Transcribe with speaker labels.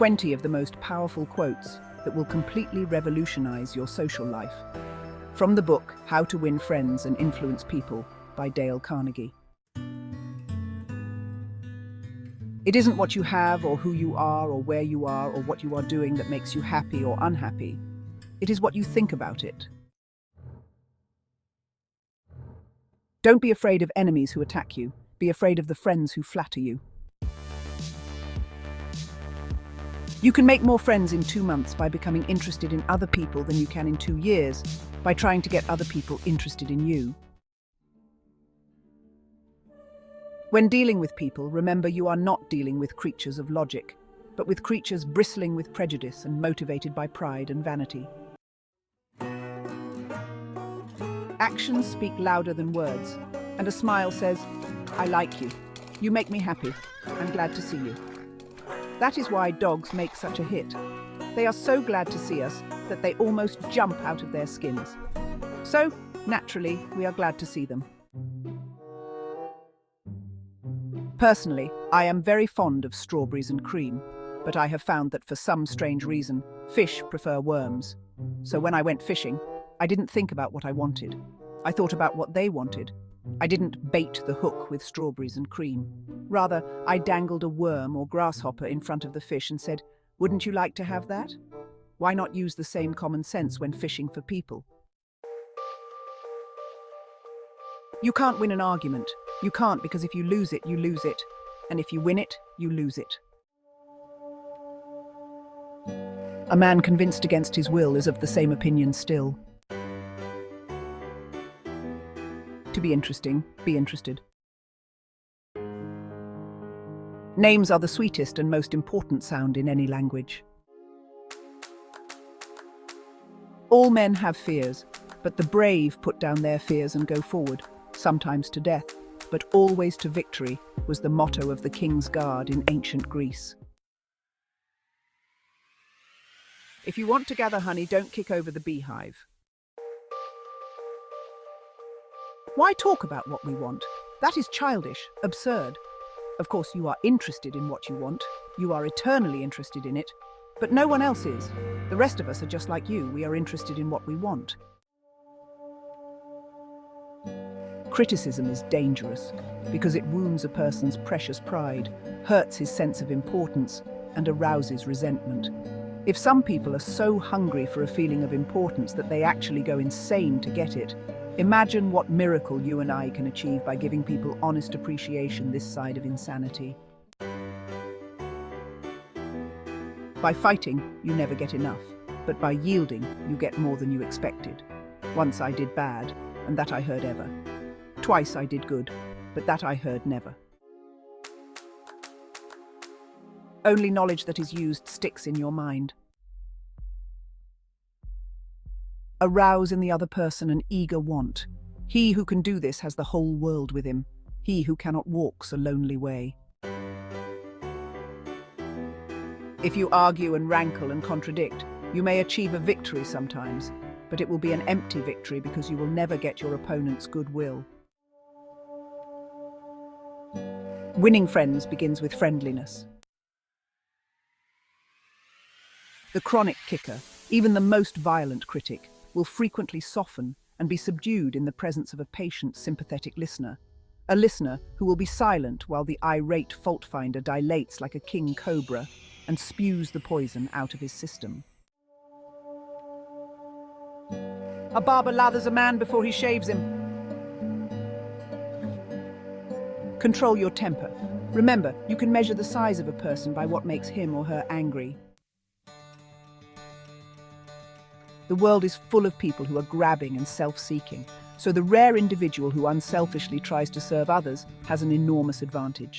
Speaker 1: 20 of the most powerful quotes that will completely revolutionize your social life. From the book, How to Win Friends and Influence People by Dale Carnegie. It isn't what you have or who you are or where you are or what you are doing that makes you happy or unhappy. It is what you think about it. Don't be afraid of enemies who attack you. Be afraid of the friends who flatter you. You can make more friends in 2 months by becoming interested in other people than you can in 2 years, by trying to get other people interested in you. When dealing with people, remember you are not dealing with creatures of logic, but with creatures bristling with prejudice and motivated by pride and vanity. Actions speak louder than words, and a smile says, "I like you. You make me happy. I'm glad to see you." That is why dogs make such a hit. They are so glad to see us that they almost jump out of their skins. So, naturally, we are glad to see them. Personally, I am very fond of strawberries and cream, but I have found that for some strange reason, fish prefer worms. So when I went fishing, I didn't think about what I wanted. I thought about what they wanted. I didn't bait the hook with strawberries and cream. Rather, I dangled a worm or grasshopper in front of the fish and said, "Wouldn't you like to have that?" Why not use the same common sense when fishing for people? You can't win an argument. You can't, because if you lose it, you lose it. And if you win it, you lose it. A man convinced against his will is of the same opinion still. To be interesting, be interested. Names are the sweetest and most important sound in any language. All men have fears, but the brave put down their fears and go forward, sometimes to death, but always to victory, was the motto of the King's Guard in ancient Greece. If you want to gather honey, don't kick over the beehive. Why talk about what we want? That is childish, absurd. Of course, you are interested in what you want. You are eternally interested in it. But no one else is. The rest of us are just like you. We are interested in what we want. Criticism is dangerous because it wounds a person's precious pride, hurts his sense of importance, and arouses resentment. If some people are so hungry for a feeling of importance that they actually go insane to get it, imagine what miracle you and I can achieve by giving people honest appreciation this side of insanity. By fighting, you never get enough, but by yielding, you get more than you expected. Once I did bad, and that I heard ever. Twice I did good, but that I heard never. Only knowledge that is used sticks in your mind. Arouse in the other person an eager want. He who can do this has the whole world with him. He who cannot walks a lonely way. If you argue and rankle and contradict, you may achieve a victory sometimes, but it will be an empty victory because you will never get your opponent's goodwill. Winning friends begins with friendliness. The chronic kicker, even the most violent critic, will frequently soften and be subdued in the presence of a patient, sympathetic listener. A listener who will be silent while the irate fault-finder dilates like a king cobra and spews the poison out of his system. A barber lathers a man before he shaves him. Control your temper. Remember, you can measure the size of a person by what makes him or her angry. The world is full of people who are grabbing and self-seeking, so the rare individual who unselfishly tries to serve others has an enormous advantage.